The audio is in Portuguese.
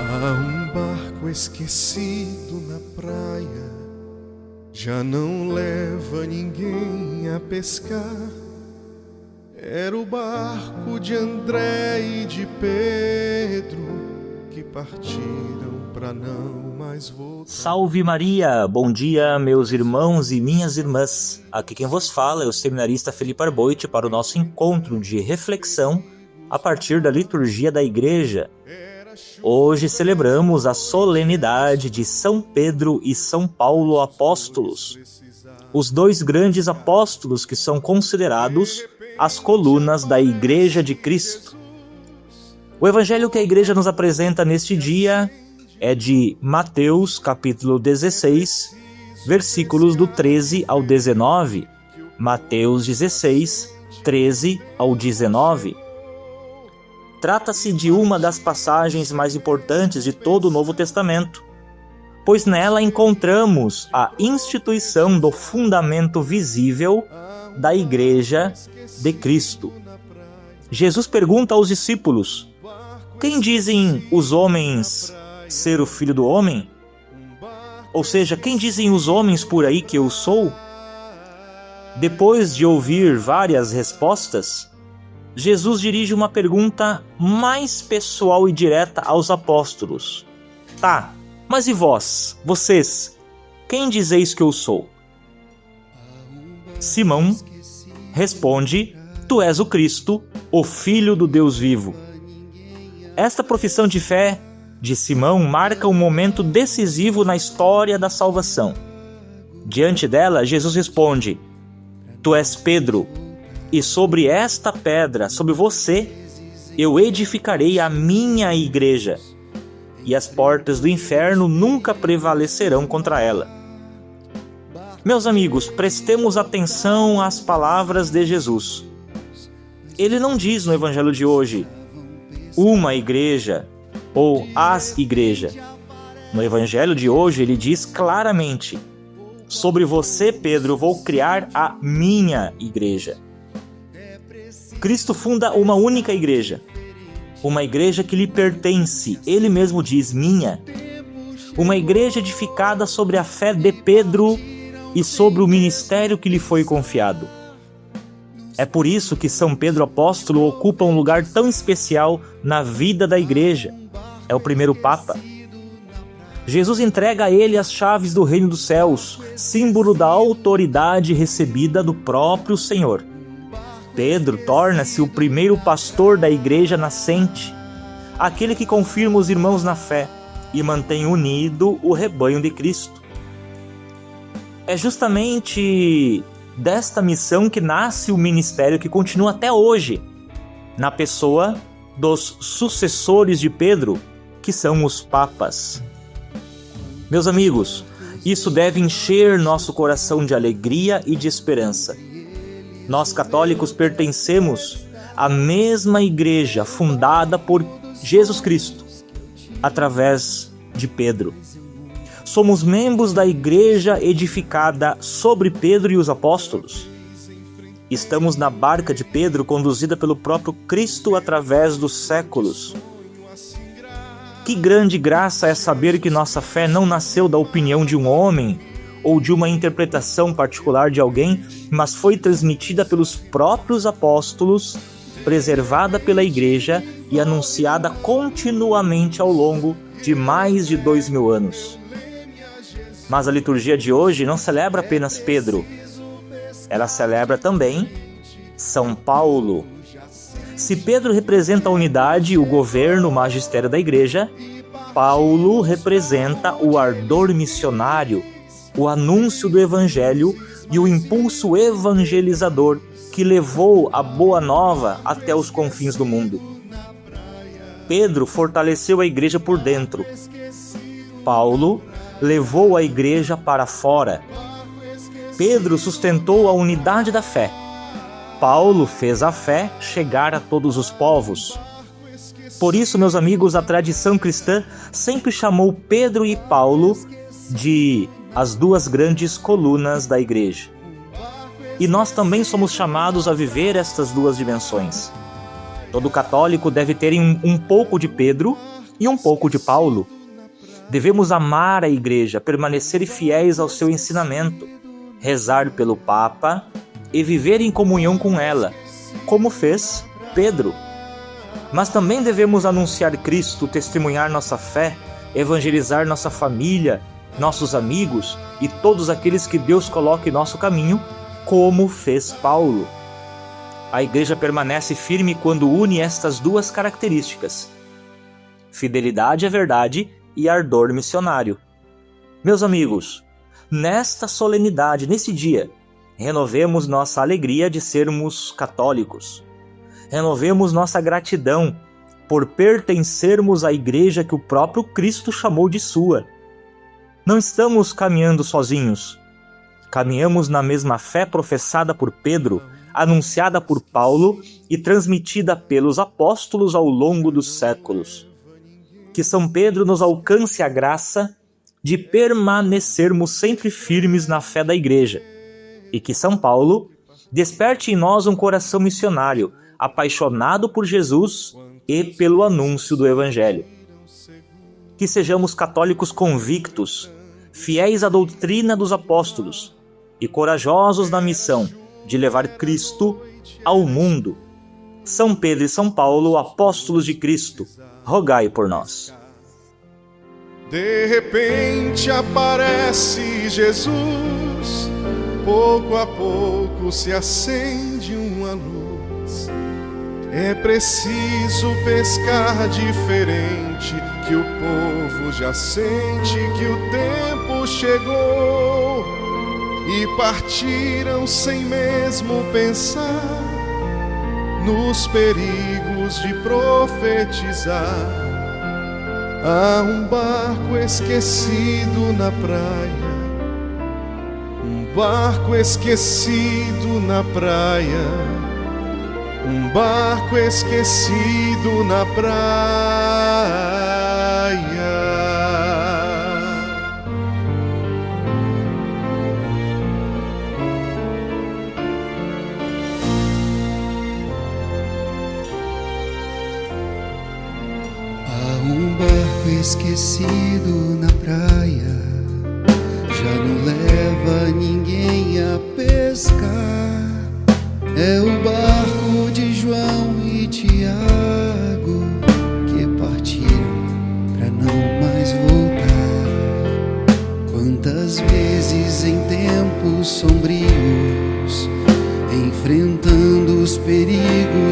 Há um barco esquecido na praia, já não leva ninguém a pescar. Era o barco de André e de Pedro, que partiram para não mais voltar. Salve Maria! Bom dia, meus irmãos e minhas irmãs. Aqui quem vos fala é o seminarista Felipe Arboit para o nosso encontro de reflexão a partir da liturgia da Igreja. Hoje celebramos a solenidade de São Pedro e São Paulo apóstolos, os dois grandes apóstolos que são considerados as colunas da Igreja de Cristo. O evangelho que a Igreja nos apresenta neste dia é de Mateus, capítulo 16, versículos do 13 ao 19. Mateus 16, 13 ao 19. Trata-se de uma das passagens mais importantes de todo o Novo Testamento, pois nela encontramos a instituição do fundamento visível da Igreja de Cristo. Jesus pergunta aos discípulos: quem dizem os homens ser o Filho do Homem? Ou seja, quem dizem os homens por aí que eu sou? Depois de ouvir várias respostas, Jesus dirige uma pergunta mais pessoal e direta aos apóstolos. Tá, mas e vós, vocês, quem dizeis que eu sou? Simão responde: tu és o Cristo, o Filho do Deus vivo. Esta profissão de fé de Simão marca um momento decisivo na história da salvação. Diante dela, Jesus responde: tu és Pedro, e sobre esta pedra, sobre você, eu edificarei a minha igreja, e as portas do inferno nunca prevalecerão contra ela. Meus amigos, prestemos atenção às palavras de Jesus. Ele não diz no evangelho de hoje uma igreja ou as igrejas. No evangelho de hoje ele diz claramente: sobre você, Pedro, vou criar a minha igreja. Cristo funda uma única igreja, uma igreja que lhe pertence, ele mesmo diz minha, uma igreja edificada sobre a fé de Pedro e sobre o ministério que lhe foi confiado. É por isso que São Pedro apóstolo ocupa um lugar tão especial na vida da igreja. É o primeiro Papa. Jesus entrega a ele as chaves do reino dos céus, símbolo da autoridade recebida do próprio Senhor. Pedro torna-se o primeiro pastor da igreja nascente, aquele que confirma os irmãos na fé e mantém unido o rebanho de Cristo. É justamente desta missão que nasce o ministério que continua até hoje, na pessoa dos sucessores de Pedro, que são os papas. Meus amigos, isso deve encher nosso coração de alegria e de esperança. Nós católicos pertencemos à mesma igreja fundada por Jesus Cristo, através de Pedro. Somos membros da igreja edificada sobre Pedro e os apóstolos. Estamos na barca de Pedro, conduzida pelo próprio Cristo através dos séculos. Que grande graça é saber que nossa fé não nasceu da opinião de um homem ou de uma interpretação particular de alguém, mas foi transmitida pelos próprios apóstolos, preservada pela igreja e anunciada continuamente ao longo de mais de 2000 anos. Mas a liturgia de hoje não celebra apenas Pedro, ela celebra também São Paulo. Se Pedro representa a unidade, o governo, o magistério da igreja, Paulo representa o ardor missionário, o anúncio do evangelho e o impulso evangelizador que levou a boa nova até os confins do mundo. Pedro fortaleceu a igreja por dentro. Paulo levou a igreja para fora. Pedro sustentou a unidade da fé. Paulo fez a fé chegar a todos os povos. Por isso, meus amigos, a tradição cristã sempre chamou Pedro e Paulo de as duas grandes colunas da igreja. E nós também somos chamados a viver estas duas dimensões. Todo católico deve ter um pouco de Pedro e um pouco de Paulo. Devemos amar a Igreja, permanecer fiéis ao seu ensinamento, rezar pelo Papa e viver em comunhão com ela, como fez Pedro. Mas também devemos anunciar Cristo, testemunhar nossa fé, evangelizar nossa família, nossos amigos e todos aqueles que Deus coloca em nosso caminho, como fez Paulo. A Igreja permanece firme quando une estas duas características: fidelidade à verdade e ardor missionário. Meus amigos, nesta solenidade, nesse dia, renovemos nossa alegria de sermos católicos. Renovemos nossa gratidão por pertencermos à Igreja que o próprio Cristo chamou de sua. Não estamos caminhando sozinhos. Caminhamos na mesma fé professada por Pedro, anunciada por Paulo e transmitida pelos apóstolos ao longo dos séculos. Que São Pedro nos alcance a graça de permanecermos sempre firmes na fé da Igreja, e que São Paulo desperte em nós um coração missionário, apaixonado por Jesus e pelo anúncio do Evangelho. Que sejamos católicos convictos, fiéis à doutrina dos apóstolos e corajosos na missão de levar Cristo ao mundo. São Pedro e São Paulo, apóstolos de Cristo, rogai por nós. De repente aparece Jesus, pouco a pouco se acende uma luz. É preciso pescar diferente, que o povo já sente que o tempo chegou. E partiram sem mesmo pensar nos perigos de profetizar. Há um barco esquecido na praia, um barco esquecido na praia, um barco esquecido na praia. Um barco esquecido na praia já não leva ninguém a pescar. É o barco de João e Tiago que partiram pra não mais voltar. Quantas vezes em tempos sombrios, enfrentando os perigos